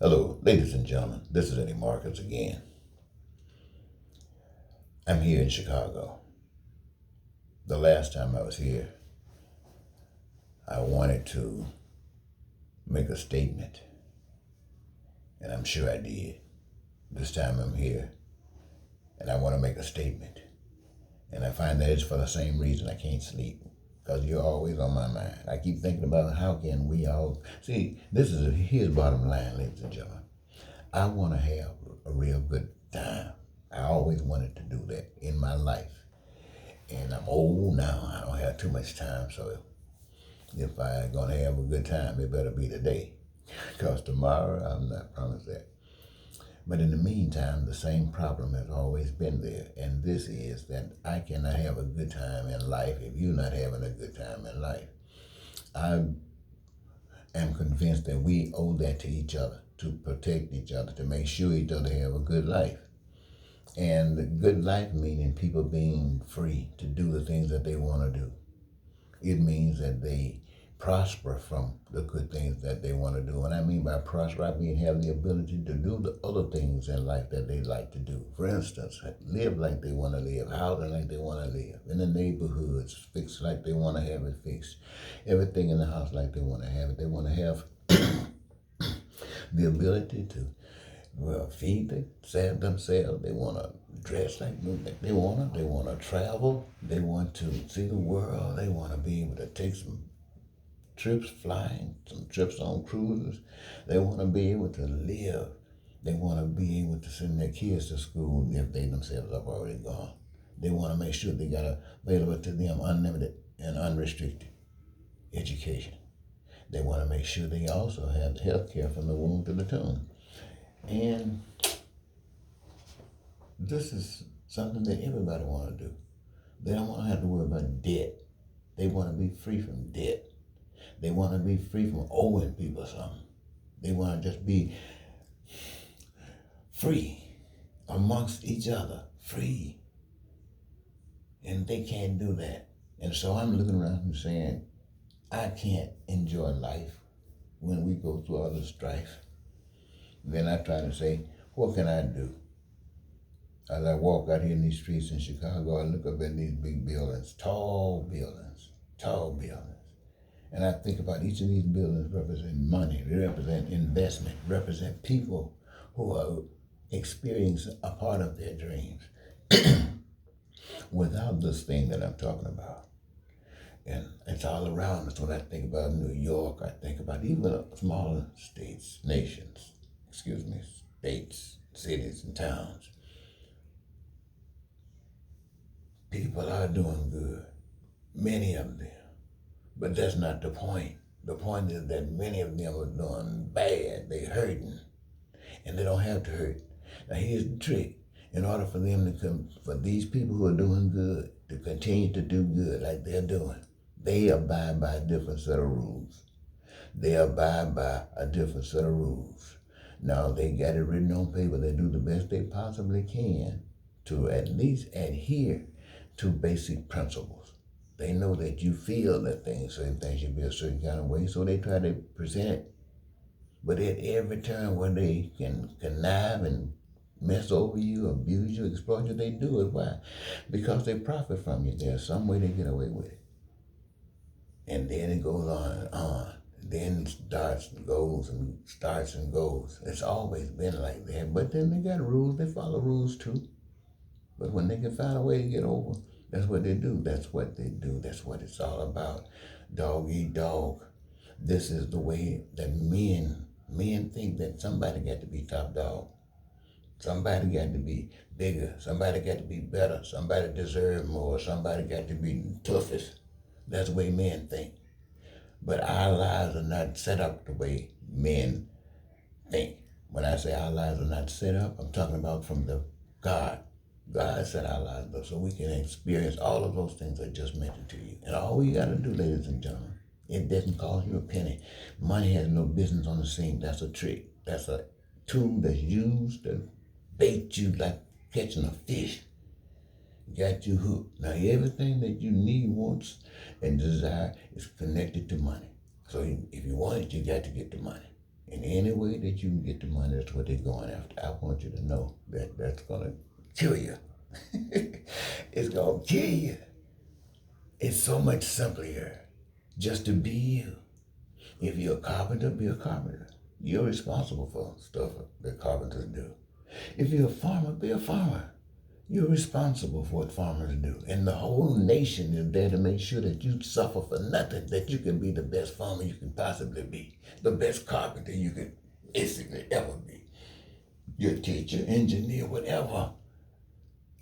Hello, ladies and gentlemen. This is Eddie Marcus again. I'm here in Chicago. The last time I was here, I wanted to make a statement, and I'm sure I did. This time I'm here, and I want to make a statement. And I find that it's for the same reason I can't sleep, because you're always on my mind. I keep thinking about how can we all see. Here's bottom line, ladies and gentlemen. I want to have a real good time. I always wanted to do that in my life. And I'm old now. I don't have too much time. So if I'm going to have a good time, it better be today. Because tomorrow, I'm not promised that. But in the meantime, the same problem has always been there. And this is that I cannot have a good time in life if you're not having a good time in life. I am convinced that we owe that to each other, to protect each other, to make sure each other have a good life. And the good life meaning people being free to do the things that they want to do. It means that they prosper from the good things that they want to do. And I mean by prosper, I mean have the ability to do the other things in life that they like to do. For instance, live like they want to live, housing like they want to live, in the neighborhoods, fixed like they want to have it fixed, everything in the house like they want to have it. They want to have the ability to feed themselves. They want to dress like they want to. They want to travel. They want to see the world. They want to be able to take some trips flying, some trips on cruises. They want to be able to live. They want to be able to send their kids to school if they themselves have already gone. They want to make sure they got available to them unlimited and unrestricted education. They want to make sure they also have health care from the womb to the tomb. And this is something that everybody want to do. They don't want to have to worry about debt. They want to be free from debt. They want to be free from owing people something. They want to just be free amongst each other, free. And they can't do that. And so I'm looking around and saying, I can't enjoy life when we go through all this strife. Then I try to say, what can I do? As I walk out here in these streets in Chicago, I look up at these big buildings, tall buildings, tall buildings. And I think about each of these buildings represent money, they represent investment, represent people who are experiencing a part of their dreams without this thing that I'm talking about. And it's all around us. When I think about New York, I think about even smaller states, states, cities, and towns. People are doing good, many of them. But that's not the point. The point is that many of them are doing bad. They're hurting. And they don't have to hurt. Now here's the trick. In order for them to come, for these people who are doing good to continue to do good like they're doing, they abide by a different set of rules. They abide by a different set of rules. Now they got it written on paper. They do the best they possibly can to at least adhere to basic principles. They know that you feel that certain things should be a certain kind of way, so they try to present it. But at every turn when they can connive and mess over you, abuse you, exploit you, they do it. Why? Because they profit from you. There's some way they get away with it. And then it goes on and on. Then it starts and goes. It's always been like that. But then they got rules. They follow rules too. But when they can find a way to get over, that's what they do. That's what they do. That's what it's all about. Dog eat dog. This is the way that men think that somebody got to be top dog. Somebody got to be bigger. Somebody got to be better. Somebody deserve more. Somebody got to be toughest. That's the way men think. But our lives are not set up the way men think. When I say our lives are not set up, I'm talking about from the God. God set our lives up so we can experience all of those things I just mentioned to you. And all we got to do, ladies and gentlemen, it doesn't cost you a penny. Money has no business on the scene. That's a trick. That's a tool that's used to bait you like catching a fish. Got you hooked. Now everything that you need, wants, and desire is connected to money. So if you want it, you got to get the money. In any way that you can get the money, that's what they're going after. I want you to know that that's going to kill you. It's going to kill you. It's so much simpler just to be you. If you're a carpenter, be a carpenter. You're responsible for stuff that carpenters do. If you're a farmer, be a farmer. You're responsible for what farmers do. And the whole nation is there to make sure that you suffer for nothing, that you can be the best farmer you can possibly be, the best carpenter you could basically ever be. You're a teacher, engineer, whatever.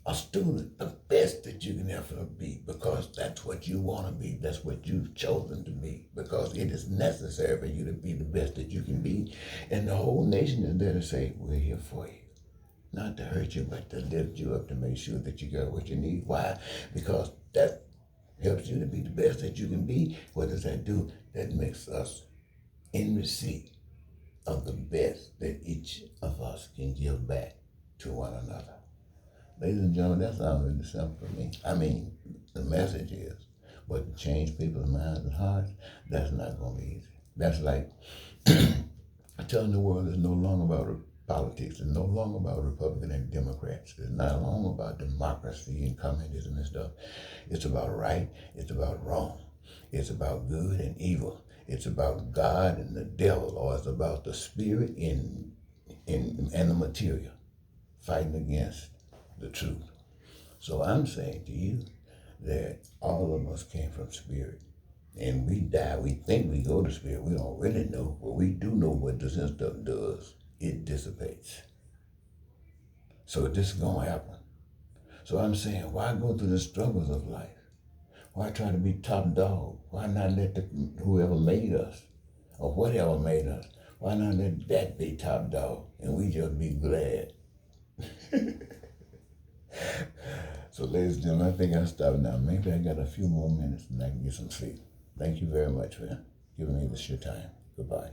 A student, the best that you can ever be, because that's what you want to be. That's what you've chosen to be, because it is necessary for you to be the best that you can be. And the whole nation is there to say, we're here for you. Not to hurt you, but to lift you up, to make sure that you got what you need. Why? Because that helps you to be the best that you can be. What does that do? That makes us in receipt of the best that each of us can give back to one another. Ladies and gentlemen, that sounds really simple for me. I mean, the message is, but to change people's minds and hearts, that's not going to be easy. That's like telling the world it's no longer about politics. It's no longer about Republican and Democrats. It's not long about democracy and communism and stuff. It's about right. It's about wrong. It's about good and evil. It's about God and the devil, or it's about the spirit and the material fighting against the truth. So I'm saying to you that all of us came from spirit. And we die. We think we go to spirit. We don't really know. But we do know what this stuff does. It dissipates. So this is going to happen. So I'm saying, why go through the struggles of life? Why try to be top dog? Why not let whoever made us, or whatever made us, why not let that be top dog? And we just be glad. So ladies and gentlemen, I think I'll stop now. Maybe I got a few more minutes and I can get some sleep. Thank you very much for giving me this your time. Goodbye.